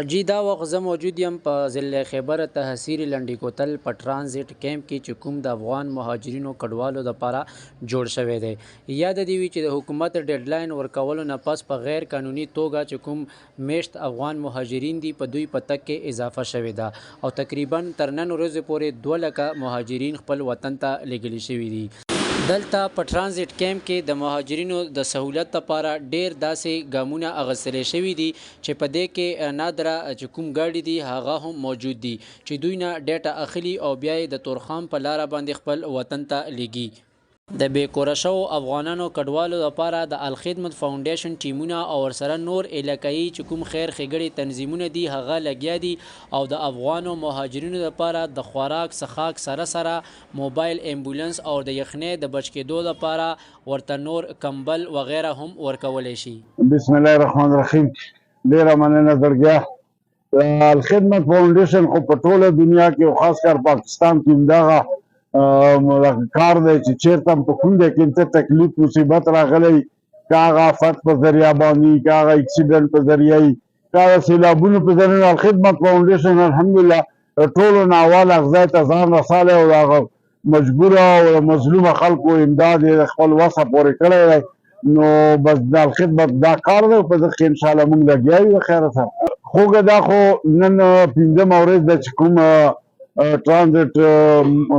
جی دا وخت زه موجود یم په ضلع خیبر تحصیل لنډی کوتل په ټرانزیټ کیمپ کې چې کوم د افغان مهاجرینو کډوالو دپاره جوړ شوی دی. یاد دې وي چې د حکومت ډیډلاین ورکولو نه پس په غیر قانوني توګه چې کوم میشت افغان مهاجرین دي په دوی په تګ کې اضافه شوې ده او تقریبا تر نن ورځې پورې 2 لکه مهاجرین خپل وطن ته لیږلي شوي دي. دلته په ټرانزیټ کیمپ کې د مهاجرینو د سهولت لپاره ډیر داسې ګامونه اخیستلی شوي دي چې په دې کې نادره چې کوم ګاډي دي هغه هم موجود دي چې دوی نه ډیټا اخلي او بیا یې د تورخم په لاره باندې خپل وطن ته لیږي. د بې کوره شوو افغانانو کډوالو لپاره د الخدمت فاونډیشن ټیمونه او ورسره نور علاقایي چې کوم خیر ښېګړې تنظیمونه دي هغه لګیا دي او د افغانو مهاجرینو لپاره د خوراک څښاک سره موبایل امبولانس او د یخنۍ د بچ کېدو لپاره ورته نور کمبل وغیره هم ورکولی شي. بسم الله الرحمن الرحیم. ډیره مننه زړګیا. الخدمت فاونډیشن خو په ټوله دنیا کې او خاص کر پاکستان کې همدغه کار دی چې چیرته هم په کوم ځای کې څه تکلیف مصیبت راغلی که هغه افت په ذریعه باندې که هغه اکسیډنټ په ذریعه وي که هغه سیلابونو په ذریعه. الخدمت فاونډیشن الحمدلله ټولو نه اول هغه ځای ته ځان رسولی او د هغه مجبوره او مظلومه خلکو امداد یې د خپل وسه پورې کړی دی. نو بس د الخدمت دا کار دی په دغه کې انشاءالله موږ لګیا یو خیره سره. خوږه دا خو نن 5مه ورځ ده چې کوم ټرانزیټ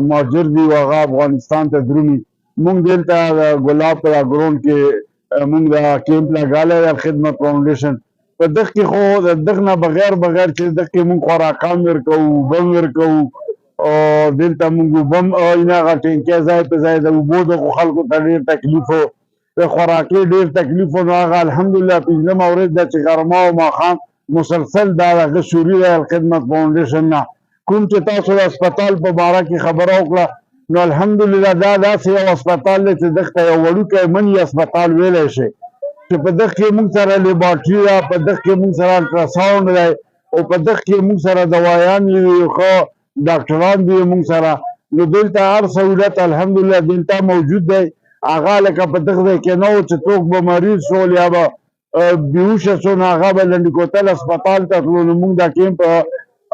مهاجر دي او هغه افغانستان ته درومي. موږ دلته د ګلاب په ګراونډ کې موږ د کیمپ لګالی دی الخدمت فاونډیشن. په دغه کې خو د دغه نه بغیر چې دغه کې موږ خوراکان ورکوو اوبه هم ورکوو او دلته موږ اوبه هم هغه ټینکۍ ځای په ځای د اوبو دغو خلکو ته ډېر تکلیف و د خوراکي ډېر تکلیف و. نو هغه الحمدلله 5مه ورځ ده چې غرمه او ماښام مسلسل دا هغه شوري دی الخدمت فاونډیشن نه. کوم چې تاسو د هسپتال په باره کې خبره وکړه نو الحمدلله دا داسې یو هسپتال دی چې دغه ته یو وړوکی مني هسپتال ویلی شي چې په دغه کې موږ سره لیبارټري ده، په دغه کې موږ سره الټراساونډ دی او په دغه کې موږ سره دوایان دي، ښه ډاکټران دي موږ سره. نو دلته هر سهولت الحمدلله دلته موجود دی. هغه لکه په دغه ځای کې نه و چې څوک به مریض شول یا به بیهوشه شو نو هغه به لنډي کوتل هسپتال ته تلو. نو موږ دا کیمپ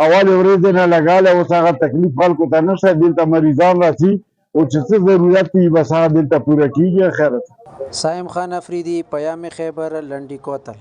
اول ورځ نه لګالی اوس هغه تکلیف خلکو ته نشته. دلته مریضان راځي او چې څه ضرورت وي بس هغه دلته پوره کېږي. خیرت. سایم خان افریدي، پیام خیبر، لنډی کوتل.